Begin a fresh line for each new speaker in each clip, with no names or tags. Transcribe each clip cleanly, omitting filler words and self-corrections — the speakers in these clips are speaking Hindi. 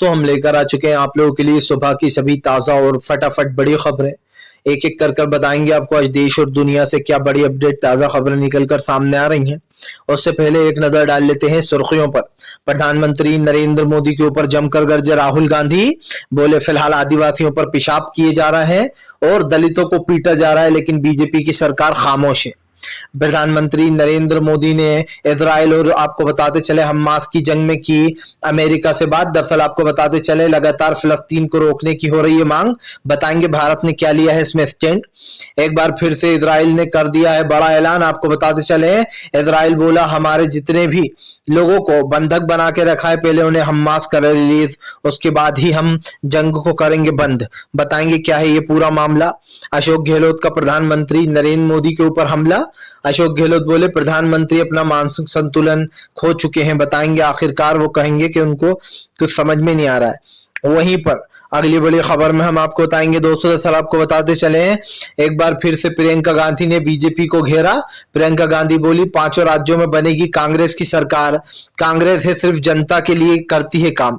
दोस्तों हम लेकर आ चुके हैं आप लोगों के लिए सुबह की सभी ताज़ा और फटाफट बड़ी खबरें। एक एक कर बताएंगे आपको आज देश और दुनिया से क्या बड़ी अपडेट ताज़ा खबरें निकलकर सामने आ रही हैं। उससे पहले एक नजर डाल लेते हैं सुर्खियों पर। प्रधानमंत्री नरेंद्र मोदी के ऊपर जमकर गरजे राहुल गांधी, बोले फिलहाल आदिवासियों पर पेशाब किए जा रहा है और दलितों को पीटा जा रहा है, लेकिन बीजेपी की सरकार खामोश है। प्रधानमंत्री नरेंद्र मोदी ने इजराइल और आपको बताते चले हमास की जंग में की अमेरिका से बात। दरअसल आपको बताते चले लगातार फिलिस्तीन को रोकने की हो रही है मांग। बताएंगे भारत ने क्या लिया है इसमें स्टैंड। एक बार फिर से इजराइल ने कर दिया है बड़ा ऐलान। आपको बताते चले इजराइल बोला हमारे जितने भी लोगों को बंधक बना के रखा है पहले उन्हें हमास करे रिलीज, उसके बाद ही हम जंग को करेंगे बंद। बताएंगे क्या है ये पूरा मामला। अशोक गहलोत का प्रधानमंत्री नरेंद्र मोदी के ऊपर हमला। अशोक गहलोत बोले प्रधानमंत्री अपना मानसिक संतुलन खो चुके हैं। बताएंगे आखिरकार वो कहेंगे कि उनको कुछ समझ में नहीं आ रहा है। वहीं पर अगली बड़ी खबर में हम आपको बताएंगे दोस्तों, दरअसल आपको बताते चले एक बार फिर से प्रियंका गांधी ने बीजेपी को घेरा। प्रियंका गांधी बोली 5 राज्यों में बनेगी कांग्रेस की सरकार, कांग्रेस है सिर्फ जनता के लिए करती है काम।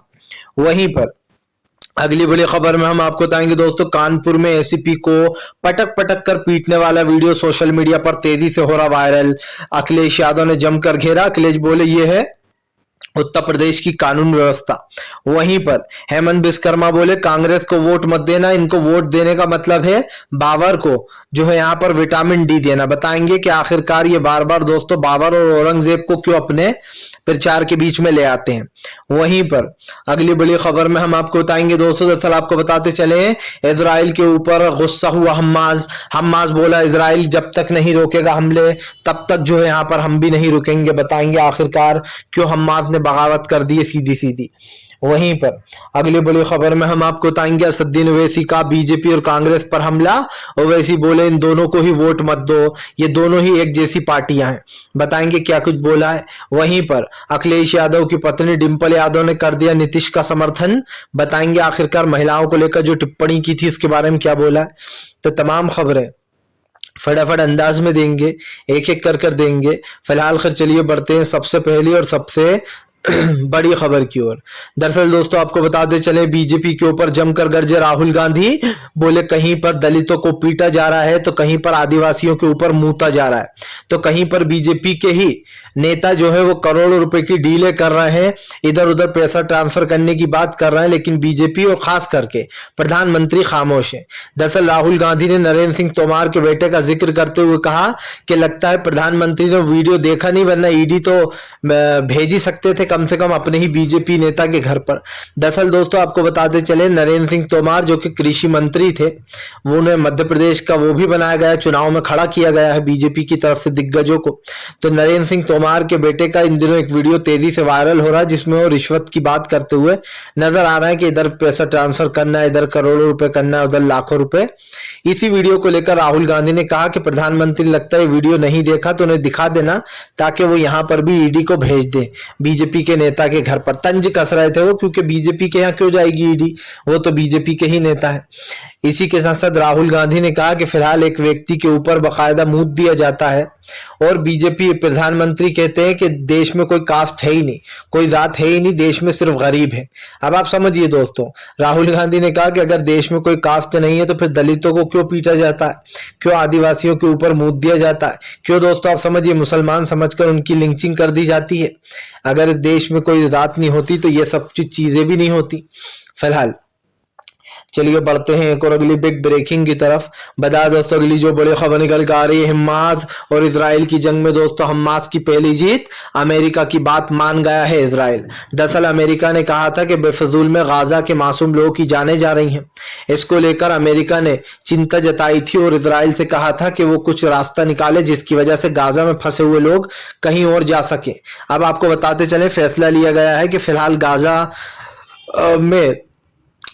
वहीं पर अगली बड़ी खबर में हम आपको बताएंगे दोस्तों, कानपुर में एसीपी को पटक पटक कर पीटने वाला वीडियो सोशल मीडिया पर तेजी से हो रहा वायरल। अखिलेश यादव ने जमकर घेरा। अखिलेश बोले ये है उत्तर प्रदेश की कानून व्यवस्था। वहीं पर हेमंत विश्वकर्मा बोले कांग्रेस को वोट मत देना, इनको वोट देने का मतलब है बाबर को जो है यहाँ पर विटामिन डी देना। बताएंगे कि आखिरकार ये बार बार दोस्तों बाबर और औरंगजेब को क्यों अपने प्रचार के बीच में ले आते हैं। वहीं पर अगली बड़ी खबर में हम आपको बताएंगे दोस्तों, दरअसल आपको बताते चले इजराइल के ऊपर गुस्सा हुआ हमास बोला इजराइल जब तक नहीं रोकेगा हमले तब तक जो है यहाँ पर हम भी नहीं रुकेंगे। बताएंगे आखिरकार क्यों हमास ने बगावत कर दी है सीधी सीधी। वहीं पर अगली बड़ी खबर में हम आपको बताएंगे असदुद्दीन ओवैसी का बीजेपी और कांग्रेस पर हमला। ओवैसी बोले इन दोनों को ही वोट मत दो, ये दोनों ही एक जैसी पार्टियां हैं। बताएंगे क्या कुछ बोला है। वहीं पर अखिलेश यादव की पत्नी डिंपल यादव ने कर दिया नीतीश का समर्थन। बताएंगे आखिरकार महिलाओं को लेकर जो टिप्पणी की थी उसके बारे में क्या बोला है। तो तमाम खबरें फटाफट अंदाज में देंगे, एक एक कर देंगे। फिलहाल खैर चलिए बढ़ते हैं सबसे पहली और सबसे बड़ी खबर की ओर। दरअसल दोस्तों आपको बताते चले बीजेपी के ऊपर जमकर गरजे राहुल गांधी, बोले कहीं पर दलितों को पीटा जा रहा है तो कहीं पर आदिवासियों के ऊपर मूता जा रहा है, तो कहीं पर बीजेपी के ही नेता जो है वो करोड़ों रुपए की डीलें कर रहे हैं, इधर उधर पैसा ट्रांसफर करने की बात कर रहे हैं, लेकिन बीजेपी और खास करके प्रधानमंत्री खामोश है। दरअसल राहुल गांधी ने नरेंद्र सिंह तोमर के बेटे का जिक्र करते हुए कहा कि लगता है प्रधानमंत्री ने वीडियो देखा नहीं, वरना ईडी तो भेज ही सकते थे कम से कम अपने ही बीजेपी नेता के घर पर। दरअसल दोस्तों आपको बताते चले नरेंद्र सिंह तोमर जो कि कृषि मंत्री थे, वो उन्हें मध्य प्रदेश का वो भी बनाया गया, चुनाव में खड़ा किया गया है बीजेपी की तरफ से दिग्गजों को। तो नरेंद्र सिंह तोमर के बेटे का इन दिनों एक वीडियो तेजी से वायरल हो रहा है जिसमें वो रिश्वत की बात करते हुए नजर आ रहा है कि इधर पैसा ट्रांसफर करना है, इधर करोड़ों रुपए करना है, उधर लाखों रुपए। इसी वीडियो को लेकर राहुल गांधी ने कहा कि प्रधानमंत्री लगता है वीडियो नहीं देखा तो उन्हें दिखा देना ताकि वो यहां पर भी ईडी को भेज दे बीजेपी के नेता के घर पर। तंज कस रहे थे वो, क्योंकि बीजेपी के यहाँ क्यों जाएगी ईडी, वो तो बीजेपी के ही नेता है। इसी के साथ साथ राहुल गांधी ने कहा कि फिलहाल एक व्यक्ति के ऊपर बकायदा मूत दिया जाता है और बीजेपी प्रधानमंत्री कहते हैं कि देश में कोई कास्ट है ही नहीं, कोई जात है ही नहीं, देश में सिर्फ गरीब है। अब आप समझिए दोस्तों, राहुल गांधी ने कहा कि अगर देश में कोई कास्ट नहीं है तो फिर दलितों को क्यों पीटा जाता है, क्यों आदिवासियों के ऊपर मूत दिया जाता है, क्यों दोस्तों आप समझिए मुसलमान समझकर उनकी लिंचिंग कर दी जाती है। अगर देश में कोई जात नहीं होती तो ये सब चीजें भी नहीं होती। फिलहाल चलिए बढ़ते हैं एक और अगली बिग ब्रेकिंग की तरफ। बता दोस्तों अगली जो बड़ी खबर निकल कर आ रही है, हमास और इजराइल की जंग में दोस्तों हमास की पहली जीत, अमेरिका की बात मान गया है इजराइल। दरअसल अमेरिका ने कहा था कि बेफजूल में गाजा के मासूम लोगों की जानें जा रही हैं, इसको लेकर अमेरिका ने चिंता जताई थी और इजराइल से कहा था कि वो कुछ रास्ता निकाले जिसकी वजह से गाजा में फंसे हुए लोग कहीं और जा सके। अब आपको बताते चले फैसला लिया गया है कि फिलहाल गाजा में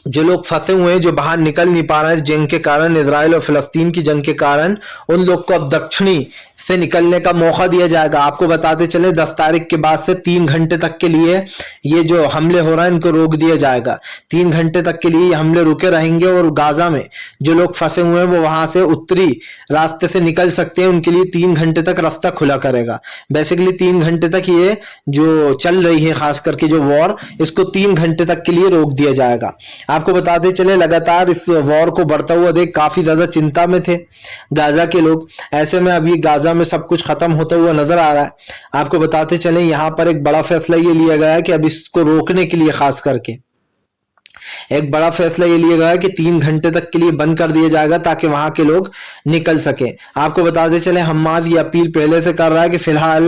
जो लोग फंसे हुए हैं, जो बाहर निकल नहीं पा रहे हैं इस जंग के कारण, इजराइल और फिलिस्तीन की जंग के कारण, उन लोग को अब दक्षिणी से निकलने का मौका दिया जाएगा। आपको बताते चले 10 तारीख के बाद से 3 घंटे तक के लिए ये जो हमले हो रहे हैं इनको रोक दिया जाएगा। 3 घंटे तक के लिए ये हमले रुके रहेंगे और गाजा में जो लोग फंसे हुए हैं वो वहां से उत्तरी रास्ते से निकल सकते हैं, उनके लिए 3 घंटे तक रास्ता खुला करेगा। बेसिकली 3 घंटे तक ये जो चल रही है खास करके जो वॉर, इसको 3 घंटे तक के लिए रोक दिया जाएगा। आपको बताते चले लगातार इस वॉर को बढ़ता हुआ देख काफी ज्यादा चिंता में थे गाजा के लोग। ऐसे में अभी गाजा में सब कुछ खत्म होता हुआ नजर आ रहा है। आपको बताते चले यहाँ पर एक बड़ा फैसला ये लिया गया है कि अब इसको रोकने के लिए खास करके एक बड़ा फैसला ये लिया गया है कि 3 घंटे तक के लिए बंद कर दिया जाएगा ताकि वहां के लोग निकल सके। आपको बताते चले हमास ये अपील पहले से कर रहा है कि फिलहाल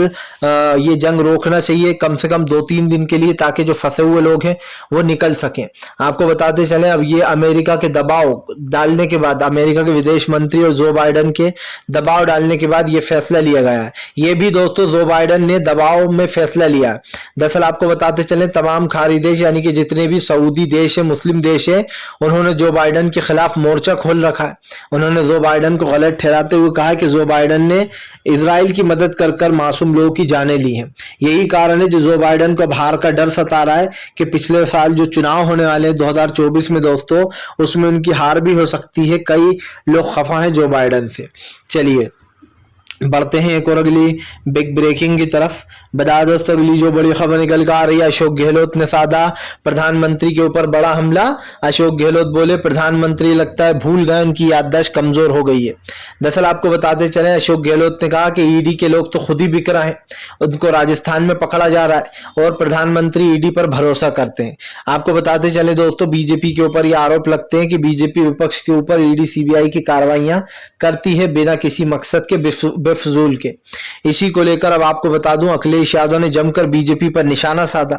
ये जंग रोकना चाहिए कम से कम 2-3 दिन के लिए ताकि जो फंसे हुए लोग हैं वो निकल सकें। आपको बताते चले अब ये अमेरिका के दबाव डालने के बाद, अमेरिका के विदेश मंत्री और जो बाइडन के दबाव डालने के बाद ये फैसला लिया गया है। ये भी दोस्तों जो बाइडन ने दबाव में फैसला लिया है। दरअसल आपको बताते चले तमाम खाड़ी देश यानी कि जितने भी सऊदी देश है, मुस्लिम देश है, उन्होंने जो बाइडन के खिलाफ मोर्चा खोल रखा है। उन्होंने जो बाइडन को गलत ठहराते हुए कहा कि जो बाइडन ने इजराइल की मदद कर कर मासूम लोगों की जानें ली हैं। यही कारण है जो बाइडन को हार का डर सता रहा है कि पिछले साल जो चुनाव होने वाले हैं 2024 में दोस्तों, उसमें उनकी हार भी हो सकती है। कई लोग खफा हैं जो बाइडन से। चलिए बढ़ते हैं एक और अगली बिग ब्रेकिंग की तरफ। बता दोस्तों अगली जो बड़ी खबर निकल कर आ रही है, अशोक गहलोत ने साधा प्रधानमंत्री के ऊपर बड़ा हमला। अशोक गहलोत बोले प्रधानमंत्री लगता है भूल गए, उनकी याददाश्त कमजोर हो गई है। दरअसल आपको बताते चले अशोक गहलोत ने कहा कि ईडी के लोग तो खुद ही बिक रहे हैं, उनको राजस्थान में पकड़ा जा रहा है और प्रधानमंत्री ईडी पर भरोसा करते हैं। आपको बताते चले दोस्तों बीजेपी के ऊपर ये आरोप लगते हैं कि बीजेपी विपक्ष के ऊपर ईडी सीबीआई की कार्रवाइयां करती है बिना किसी मकसद के, बेफजूल के। इसी को लेकर अब आपको बता दूं अखिलेश यादव ने जमकर बीजेपी पर निशाना साधा।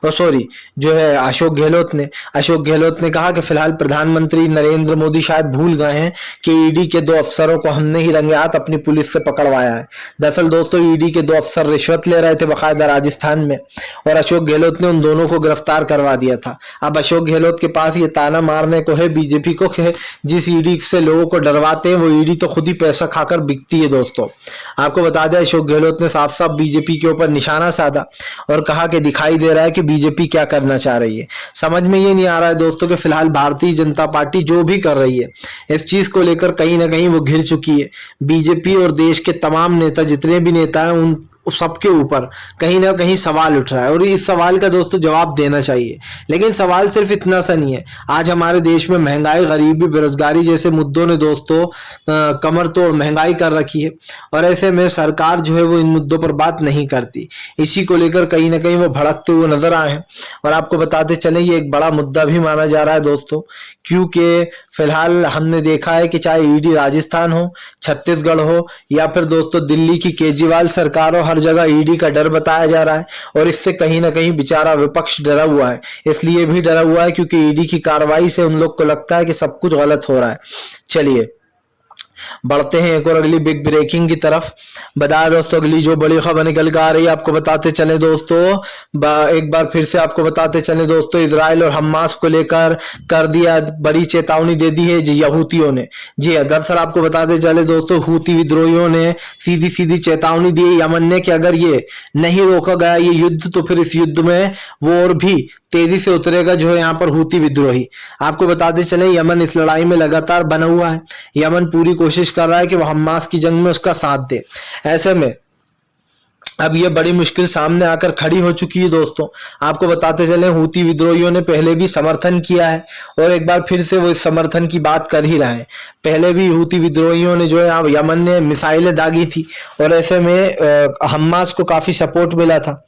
और सॉरी जो है अशोक गहलोत ने कहा कि फिलहाल प्रधानमंत्री नरेंद्र मोदी शायद भूल गए हैं कि ईडी के 2 अफसरों को हमने ही रंगे हाथ अपनी पुलिस से पकड़वाया है। दरअसल दोस्तों ईडी के 2 अफसर रिश्वत ले रहे थे बाकायदा राजस्थान में और अशोक गहलोत ने उन दोनों को गिरफ्तार करवा दिया था। अब अशोक गहलोत के पास ये ताना मारने को है बीजेपी को कि जिस ईडी से लोगों को डरवाते हैं वो ईडी तो खुद ही पैसा खाकर बिकती है। दोस्तों आपको बता दें अशोक गहलोत ने साफ साफ बीजेपी के ऊपर निशाना साधा और कहा कि दिखाई दे रहा है कि बीजेपी क्या करना चाह रही है। समझ में ये नहीं आ रहा है दोस्तों कि फिलहाल भारतीय जनता पार्टी जो भी कर रही है इस चीज को लेकर कहीं ना कहीं वो घिर चुकी है। बीजेपी और देश के तमाम नेता जितने भी नेता हैं उन सबके ऊपर कहीं ना कहीं सवाल उठ रहा है और इस सवाल का दोस्तों जवाब देना चाहिए। लेकिन सवाल सिर्फ इतना सा नहीं है। आज हमारे देश में महंगाई, गरीबी, बेरोजगारी जैसे मुद्दों ने दोस्तों कमर तोड़ महंगाई कर रखी है और ऐसे में सरकार जो है वो इन मुद्दों पर बात नहीं करती। इसी को लेकर कहीं ना कहीं वो भड़कते हुए नजर आए हैं और आपको बताते चले ये एक बड़ा मुद्दा भी माना जा रहा है दोस्तों, क्योंकि फिलहाल हमने देखा है कि चाहे ईडी राजस्थान हो, छत्तीसगढ़ हो या फिर दोस्तों दिल्ली की केजरीवाल सरकार हो, हर जगह ईडी का डर बताया जा रहा है और इससे कहीं ना कहीं बेचारा विपक्ष डरा हुआ है। इसलिए भी डरा हुआ है क्योंकि ईडी की कार्रवाई से उन लोग को लगता है कि सब कुछ गलत हो रहा है। चलिए बढ़ते हैं एक और अगली बिग ब्रेकिंग की तरफ। बता दोस्तों अगली जो बड़ी खबर निकल कर आ रही है आपको बताते चले दोस्तों, एक बार फिर से आपको बताते चले दोस्तों, इजराइल और हमास को लेकर कर दिया बड़ी चेतावनी दे दी है यहूतियों ने। जी दरअसल आपको बताते चले दोस्तों हूती विद्रोहियों ने सीधी सीधी चेतावनी दी यमन ने कि अगर ये नहीं रोका गया ये युद्ध तो फिर इस युद्ध में वो और भी तेजी से उतरेगा जो है यहाँ पर हूती विद्रोही। आपको बताते चले यमन इस लड़ाई में लगातार बना हुआ है। यमन पूरी कोशिश कर रहा है कि वह हमास की जंग में उसका साथ दे। ऐसे में अब ये बड़ी मुश्किल सामने आकर खड़ी हो चुकी है दोस्तों। आपको बताते चले हूती विद्रोहियों ने पहले भी समर्थन किया है और एक बार फिर से वो इस समर्थन की बात कर ही रहे हैं। पहले भी हूती विद्रोहियों ने जो है यमन ने मिसाइलें दागी थी और ऐसे में हमास को काफी सपोर्ट मिला था।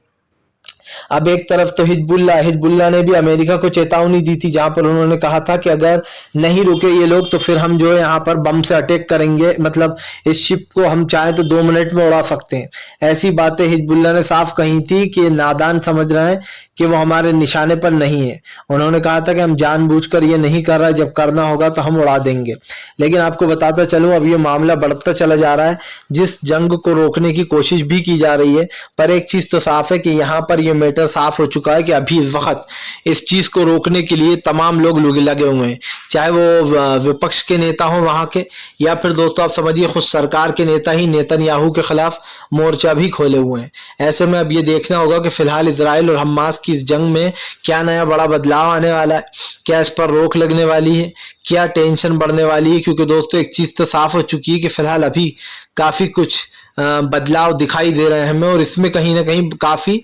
अब एक तरफ तो हिजबुल्लाह ने भी अमेरिका को चेतावनी दी थी जहां पर उन्होंने कहा था कि अगर नहीं रुके ये लोग तो फिर हम जो है यहाँ पर बम से अटैक करेंगे, मतलब इस शिप को हम चाहे तो 2 मिनट में उड़ा सकते हैं। ऐसी बातें हिजबुल्लाह ने साफ कही थी कि नादान समझ रहे हैं कि वो हमारे निशाने पर नहीं है। उन्होंने कहा था कि हम जानबूझकर ये नहीं कर रहे, जब करना होगा तो हम उड़ा देंगे। लेकिन आपको बताता चलूं, अब ये मामला बढ़ता चला जा रहा है। जिस जंग को रोकने की कोशिश भी की जा रही है, पर एक चीज तो साफ है कि यहाँ पर ये मैटर साफ हो चुका है कि अभी इस वक्त इस चीज को रोकने के लिए तमाम लोग लगे हुए हैं, चाहे वो विपक्ष के नेता हो वहां के, या फिर दोस्तों आप समझिए खुद सरकार के नेता ही नेतन्याहू के खिलाफ मोर्चा भी खोले हुए हैं। ऐसे में अब ये देखना होगा कि फिलहाल इजराइल और हमास की इस जंग में क्या नया बड़ा बदलाव आने वाला है, क्या इस पर रोक लगने वाली है, क्या टेंशन बढ़ने वाली है। क्योंकि दोस्तों एक चीज तो साफ हो चुकी है कि फिलहाल अभी काफी कुछ बदलाव दिखाई दे रहे हैं हमें, और इसमें कहीं ना कहीं काफी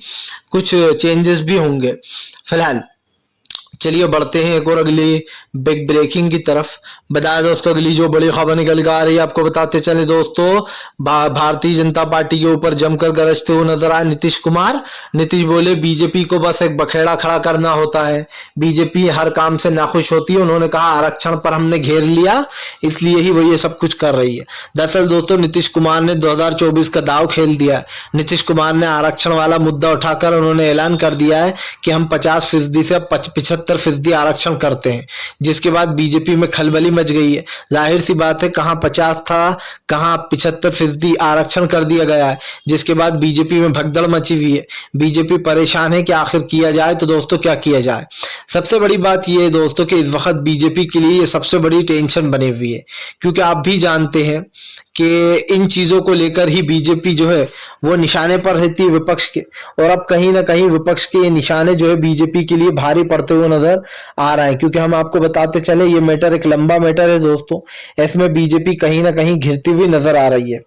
कुछ चेंजेस भी होंगे। फिलहाल चलिए बढ़ते हैं एक और अगली बिग ब्रेकिंग की तरफ। बताया दोस्तों अगली जो बड़ी खबर निकल कर आ रही है, आपको बताते चले दोस्तों, भारतीय जनता पार्टी के ऊपर जमकर गरजते हुए नजर आए नीतीश कुमार। नीतीश बोले बीजेपी को बस एक बखेड़ा खड़ा करना होता है, बीजेपी हर काम से नाखुश होती है। उन्होंने कहा आरक्षण पर हमने घेर लिया, इसलिए ही वो ये सब कुछ कर रही है। दरअसल दोस्तों नीतीश कुमार ने 2024 का दाव खेल दिया है। नीतीश कुमार ने आरक्षण वाला मुद्दा उठाकर उन्होंने ऐलान कर दिया है कि हम 50% से 75% आरक्षण करते हैं, जिसके बाद बीजेपी में खलबली मच गई है। जाहिर सी बात है, कहां 50 था, कहां 75% आरक्षण कर दिया गया है, जिसके बाद बीजेपी में भगदड़ मची हुई है। बीजेपी परेशान है कि आखिर किया जाए तो दोस्तों क्या किया जाए। सबसे बड़ी बात यह है दोस्तों कि इस वक्त बीजेपी के लिए ये सबसे बड़ी टेंशन बनी हुई है, क्योंकि आप भी जानते हैं कि इन चीजों को लेकर ही बीजेपी जो है वो निशाने पर रहती है विपक्ष के, और अब कहीं ना कहीं विपक्ष के ये निशाने जो है बीजेपी के लिए भारी पड़ते हुए नजर आ रहा है। क्योंकि हम आपको बताते चले ये मैटर एक लंबा मैटर है दोस्तों, इसमें बीजेपी कहीं ना कहीं घिरती हुई नजर आ रही है।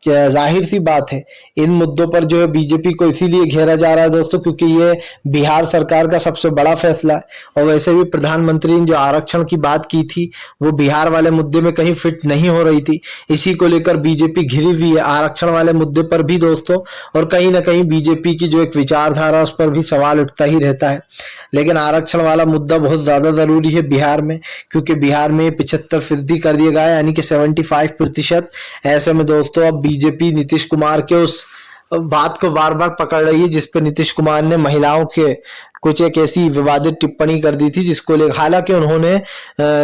क्या जाहिर सी बात है इन मुद्दों पर जो है बीजेपी को इसीलिए घेरा जा रहा है दोस्तों, क्योंकि ये बिहार सरकार का सबसे बड़ा फैसला है। और वैसे भी प्रधानमंत्री ने जो आरक्षण की बात की थी वो बिहार वाले मुद्दे में कहीं फिट नहीं हो रही थी, इसी को लेकर बीजेपी घिरी हुई है आरक्षण वाले मुद्दे पर भी दोस्तों। और कहीं ना कहीं बीजेपी की जो एक विचारधारा उस पर भी सवाल उठता ही रहता है। लेकिन आरक्षण वाला मुद्दा बहुत ज्यादा जरूरी है बिहार में, क्योंकि बिहार में 75% कर दिया गया है, यानी कि 75%। ऐसे में दोस्तों अब बीजेपी नीतीश कुमार के उस बात को बार बार पकड़ रही है जिस पे नीतीश कुमार ने महिलाओं के कुछ एक ऐसी विवादित टिप्पणी कर दी थी, जिसको लेकर हालांकि उन्होंने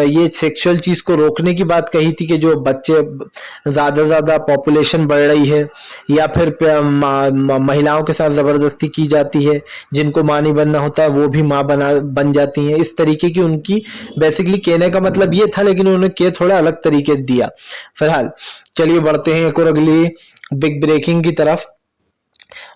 ये सेक्सुअल चीज को रोकने की बात कही थी कि जो बच्चे ज्यादा ज्यादा पॉपुलेशन बढ़ रही है, या फिर महिलाओं के साथ जबरदस्ती की जाती है, जिनको मां नहीं बनना होता है वो भी मां बन जाती हैं, इस तरीके की उनकी बेसिकली कहने का मतलब ये था, लेकिन उन्होंने के थोड़ा अलग तरीके दिया। फिलहाल चलिए बढ़ते हैं एक और अगली बिग ब्रेकिंग की तरफ।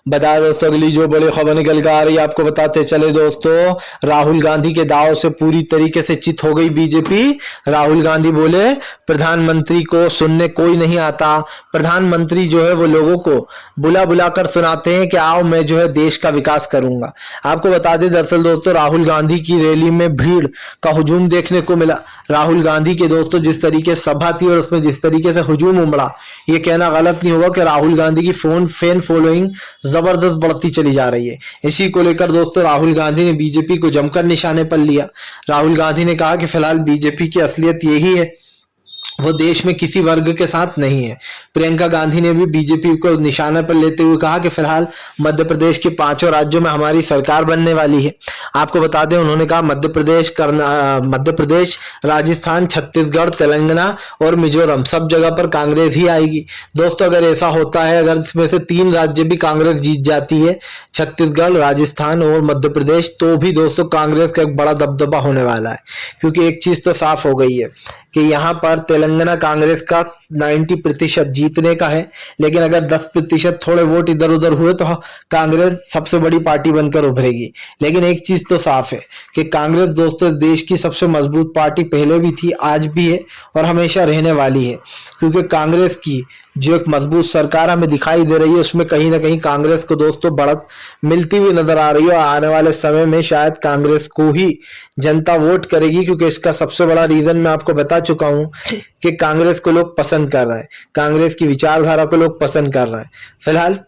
बता दोस्तों अगली जो बड़ी खबर निकल कर आ रही है, आपको बताते चले दोस्तों, राहुल गांधी के दाव से पूरी तरीके से चित हो गई बीजेपी। राहुल गांधी बोले प्रधानमंत्री को सुनने कोई नहीं आता, प्रधानमंत्री जो है वो लोगों को बुला बुला कर सुनाते हैं कि आओ मैं जो है देश का विकास करूंगा। आपको बता दें दरअसल दोस्तों राहुल गांधी की रैली में भीड़ का हुजूम देखने को मिला। राहुल गांधी के दोस्तों जिस तरीके सभा थी और उसमें जिस तरीके से हुजूम उमड़ा, ये कहना गलत नहीं होगा कि राहुल गांधी की फैन फॉलोइंग जबरदस्त बढ़ती चली जा रही है। इसी को लेकर दोस्तों राहुल गांधी ने बीजेपी को जमकर निशाने पर लिया। राहुल गांधी ने कहा कि फिलहाल बीजेपी की असलियत यही है, वो देश में किसी वर्ग के साथ नहीं है। प्रियंका गांधी ने भी बीजेपी को निशाना पर लेते हुए कहा कि फिलहाल मध्य प्रदेश के 5 राज्यों में हमारी सरकार बनने वाली है। आपको बता दें उन्होंने कहा मध्य प्रदेश, राजस्थान, छत्तीसगढ़, तेलंगाना और मिजोरम सब जगह पर कांग्रेस ही आएगी। दोस्तों अगर ऐसा होता है, अगर इसमें से 3 राज्य भी कांग्रेस जीत जाती है, छत्तीसगढ़, राजस्थान और मध्य प्रदेश, तो भी दोस्तों कांग्रेस का एक बड़ा दबदबा होने वाला है। क्योंकि एक चीज तो साफ हो गई है कि यहाँ पर तेलंगाना कांग्रेस का 90% जीतने का है, लेकिन अगर 10% थोड़े वोट इधर उधर हुए तो कांग्रेस सबसे बड़ी पार्टी बनकर उभरेगी। लेकिन एक चीज तो साफ है कि कांग्रेस दोस्तों देश की सबसे मजबूत पार्टी पहले भी थी, आज भी है और हमेशा रहने वाली है। क्योंकि कांग्रेस की जो एक मजबूत सरकार हमें दिखाई दे रही है उसमें कहीं ना कहीं कांग्रेस को दोस्तों बढ़त मिलती हुई नजर आ रही है। और आने वाले समय में शायद कांग्रेस को ही जनता वोट करेगी, क्योंकि इसका सबसे बड़ा रीजन मैं आपको बता चुका हूं कि कांग्रेस को लोग पसंद कर रहे हैं, कांग्रेस की विचारधारा को लोग पसंद कर रहे हैं। फिलहाल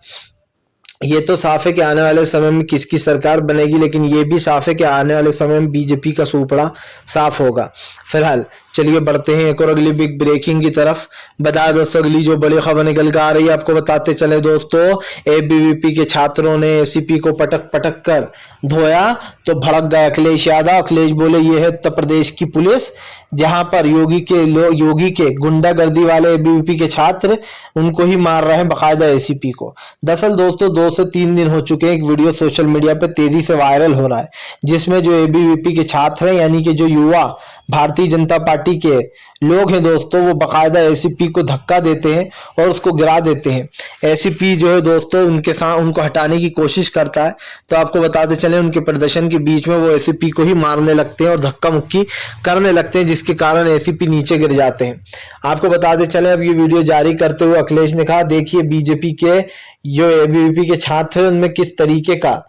ये तो साफ है कि आने वाले समय में किसकी सरकार बनेगी, लेकिन ये भी साफ है कि आने वाले समय में बीजेपी का सुपड़ा साफ होगा। फिलहाल चलिए बढ़ते हैं एक और अगली बिग ब्रेकिंग की तरफ। बता दोस्तों अगली जो बड़ी खबर निकल कर आ रही है आपको बताते चले दोस्तों, एबीवीपी के छात्रों ने एसीपी को पटक पटक कर धोया तो भड़क गया अखिलेश यादव। अखिलेश बोले ये है उत्तर प्रदेश की पुलिस, जहां पर योगी के गुंडागर्दी वाले एबीवीपी के छात्र उनको ही मार रहे हैं बकायदा एसीपी को। दरअसल दोस्तों 2 से 3 दिन हो चुके हैं, एक वीडियो सोशल मीडिया पे तेजी से वायरल हो रहा है जिसमें जो एबीवीपी के छात्र हैं यानी कि जो युवा भारतीय जनता पार्टी के लोग हैं दोस्तों, वो बकायदा एसीपी को धक्का देते हैं और उसको गिरा देते हैं। एसीपी जो है दोस्तों उनके साथ उनको हटाने की कोशिश करता है, तो आपको बताते चले उनके प्रदर्शन के बीच में वो एसीपी को ही मारने लगते हैं और धक्का मुक्की करने लगते हैं, जिसके कारण एसीपी नीचे गिर जाते हैं। आपको बताते चले अब ये वीडियो जारी करते हुए अखिलेश ने कहा, देखिए बीजेपी के जो एबीवीपी के छात्र हैं उनमें किस तरीके का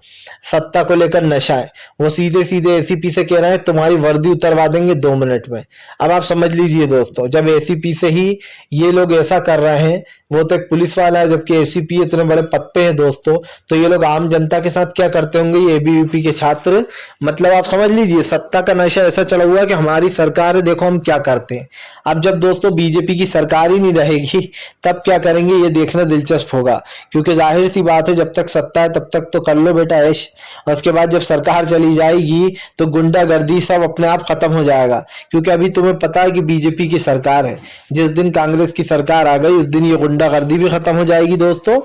सत्ता को लेकर नशा है। वो सीधे सीधे एसीपी से कह रहे हैं तुम्हारी वर्दी उतरवा देंगे 2 मिनट में। अब आप समझ लीजिए दोस्तों, जब एसीपी से ही ये लोग ऐसा कर रहे हैं, वो तो एक पुलिस वाला है जबकि एसीपी इतने बड़े पद पे हैं दोस्तों, तो ये लोग आम जनता के साथ क्या करते होंगे ये एबीवीपी के छात्र। मतलब आप समझ लीजिए सत्ता का नशा ऐसा चढ़ा हुआ है कि हमारी सरकार है, देखो हम क्या करते हैं। अब जब दोस्तों बीजेपी की सरकार ही नहीं रहेगी तब क्या करेंगे ये देखना दिलचस्प होगा, क्योंकि जाहिर सी बात है जब तक सत्ता है तब तक तो कर लो बेटा ऐश, और उसके बाद जब सरकार चली जाएगी तो गुंडागर्दी सब अपने आप खत्म हो जाएगा। क्योंकि अभी तुम्हें पता है कि बीजेपी की सरकार है, जिस दिन कांग्रेस की सरकार आ गई उस दिन ये गुंडागर्दी भी खत्म हो जाएगी दोस्तों,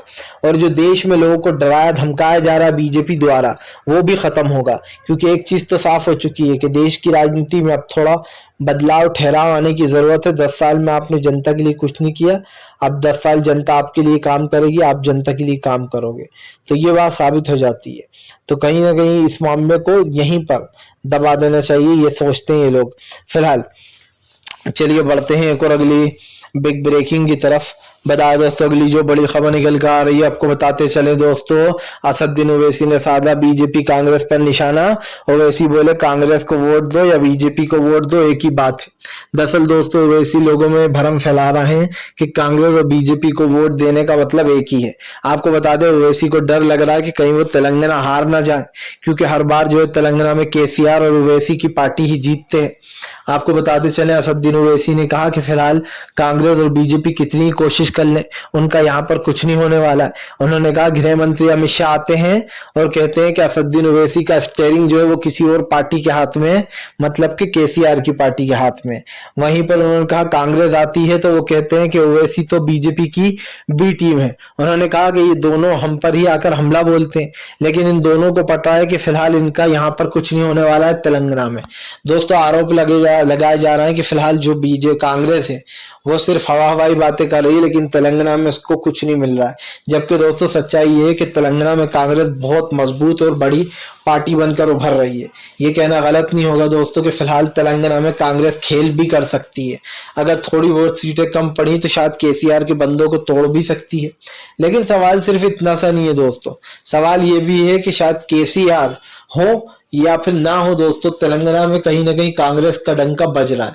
और जो देश में लोगों को डराया धमकाया जा रहा है बीजेपी द्वारा वो भी खत्म होगा। क्योंकि एक चीज तो साफ हो चुकी है कि देश की राजनीति में अब थोड़ा बदलाव ठहराव आने की जरूरत है। 10 साल में आपने जनता के लिए कुछ नहीं किया, अब 10 साल जनता आपके लिए काम करेगी, आप जनता के लिए काम करोगे, तो ये बात साबित हो जाती है। तो कहीं ना कहीं इस मामले को यहीं पर दबा देना चाहिए, ये सोचते हैं ये लोग। फिलहाल चलिए बढ़ते हैं एक और अगली बिग ब्रेकिंग की तरफ। बताया दोस्तों अगली जो बड़ी खबर निकल कर आ रही है आपको बताते चले दोस्तों, असदुद्दीन ओवैसी ने साधा बीजेपी कांग्रेस पर निशाना। ओवैसी बोले कांग्रेस को वोट दो या बीजेपी को वोट दो एक ही बात है। दरअसल दोस्तों ओवैसी लोगों में भ्रम फैला रहे हैं कि कांग्रेस और बीजेपी को वोट देने का मतलब एक ही है। आपको बता दें ओवैसी को डर लग रहा है कि कहीं वो तेलंगाना हार ना जाए, क्योंकि हर बार जो है तेलंगाना में केसीआर और ओवैसी की पार्टी ही जीतते हैं। आपको बताते चले असदुद्दीन ओवैसी ने कहा कि फिलहाल कांग्रेस और बीजेपी कितनी कोशिश कर लें उनका यहाँ पर कुछ नहीं होने वाला है। उन्होंने कहा गृह मंत्री अमित शाह आते हैं और कहते हैं कि असदुद्दीन ओवैसी का स्टीयरिंग जो है वो किसी और पार्टी के हाथ में है, मतलब कि केसीआर की पार्टी के हाथ में। वहीं पर उन्होंने कहा कांग्रेस आती है तो वो कहते हैं कि ओवैसी तो बीजेपी की बी टीम है। उन्होंने कहा कि ये दोनों हम पर ही आकर हमला बोलते हैं, लेकिन इन दोनों को पता है कि फिलहाल इनका यहाँ पर कुछ नहीं होने वाला है तेलंगाना में। दोस्तों आरोप लगाया जा रहा है कि फिलहाल जो बीजेपी कांग्रेस है वो सिर्फ हवाई बातें कर रही है, लेकिन तेलंगाना में उसको कुछ नहीं मिल रहा है। जबकि दोस्तों सच्चाई ये है कि तेलंगाना में कांग्रेस बहुत मजबूत और बड़ी पार्टी बनकर उभर रही है। ये कहना गलत नहीं होगा दोस्तों कि फिलहाल तेलंगाना में कांग्रेस खेल भी कर सकती है। अगर थोड़ी बहुत सीटें कम पड़ी तो शायद केसीआर के बंदों को तोड़ भी सकती है। लेकिन सवाल सिर्फ इतना सा नहीं है दोस्तों, सवाल ये भी है कि शायद केसीआर हो या फिर ना हो दोस्तों, तेलंगाना में कहीं ना कहीं कांग्रेस का डंका बज रहा है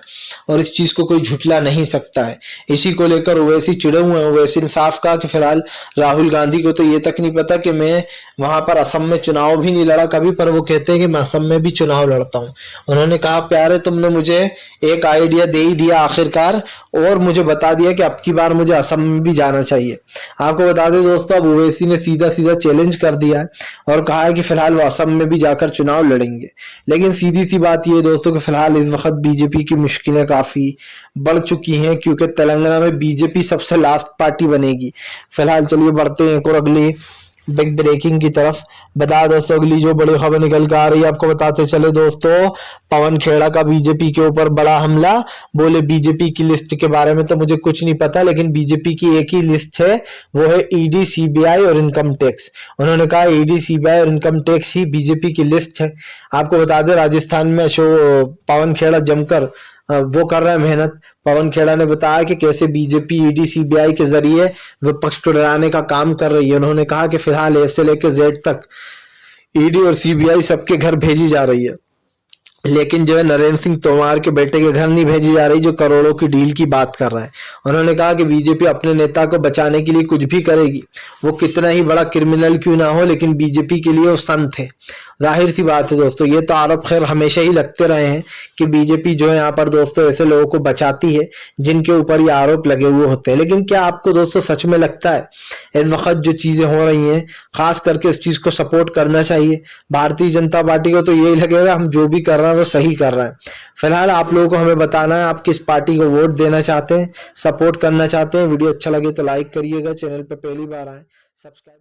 और इस चीज को कोई झुठला नहीं सकता है। इसी को लेकर ओवैसी चिड़े हुए हैं। ओवैसी ने साफ कहा कि फिलहाल राहुल गांधी को तो ये तक नहीं पता कि मैं वहां पर असम में चुनाव भी नहीं लड़ा कभी, पर वो कहते हैं कि मैं असम में भी चुनाव लड़ता हूं। उन्होंने कहा प्यारे तुमने मुझे एक आइडिया दे ही दिया आखिरकार, और मुझे बता दिया कि अब की बार मुझे असम में भी जाना चाहिए। आपको बता दें दोस्तों अब ओवैसी ने सीधा सीधा चैलेंज कर दिया है और कहा है कि फिलहाल वो असम में भी जाकर चुनाव लड़ेंगे। लेकिन सीधी सी बात ये दोस्तों कि फिलहाल इस वक्त बीजेपी की मुश्किलें काफी बढ़ चुकी हैं, क्योंकि तेलंगाना में बीजेपी सबसे लास्ट पार्टी बनेगी। फिलहाल चलिए बढ़ते हैं एक और अगली बिग ब्रेकिंग की तरफ। बता दोस्तों अगली जो बड़ी खबर निकल कर आ रही है आपको बताते चले दोस्तों, पवन खेड़ा का बीजेपी के ऊपर बड़ा हमला। बोले बीजेपी की लिस्ट के बारे में तो मुझे कुछ नहीं पता, लेकिन बीजेपी की एक ही लिस्ट है, वो है ईडी सीबीआई और इनकम टैक्स। उन्होंने कहा ईडी सीबीआई और इनकम टैक्स ही बीजेपी की लिस्ट है। आपको बता दें राजस्थान में पवन खेड़ा जमकर वो कर रहा है मेहनत। पवन खेड़ा ने बताया कि कैसे बीजेपी ईडी सीबीआई के जरिए विपक्ष को डराने का काम कर रही है। उन्होंने कहा कि फिलहाल ए से लेकर जेड तक ईडी और सीबीआई सबके घर भेजी जा रही है। लेकिन जो है नरेंद्र सिंह तोमर के बेटे के घर नहीं भेजी जा रही, जो करोड़ों की डील की बात कर रहा है। उन्होंने कहा कि बीजेपी अपने नेता को बचाने के लिए कुछ भी करेगी, वो कितना ही बड़ा क्रिमिनल क्यों ना हो, लेकिन बीजेपी के लिए वो संत है। जाहिर सी बात है दोस्तों, ये तो आरोप खैर हमेशा ही लगते रहे हैं कि बीजेपी जो है यहाँ पर दोस्तों ऐसे लोगों को बचाती है जिनके ऊपर ये आरोप लगे हुए होते हैं। लेकिन क्या आपको दोस्तों सच में लगता है इस वक्त जो चीजें हो रही हैं, खास करके इस चीज को सपोर्ट करना चाहिए? भारतीय जनता पार्टी को तो यही लगेगा हम जो भी कर रहे हैं वो सही कर रहे हैं। फिलहाल आप लोगों को हमें बताना है आप किस पार्टी को वोट देना चाहते हैं, सपोर्ट करना चाहते हैं। वीडियो अच्छा लगे तो लाइक करिएगा, चैनल पर पहली बार आए सब्सक्राइब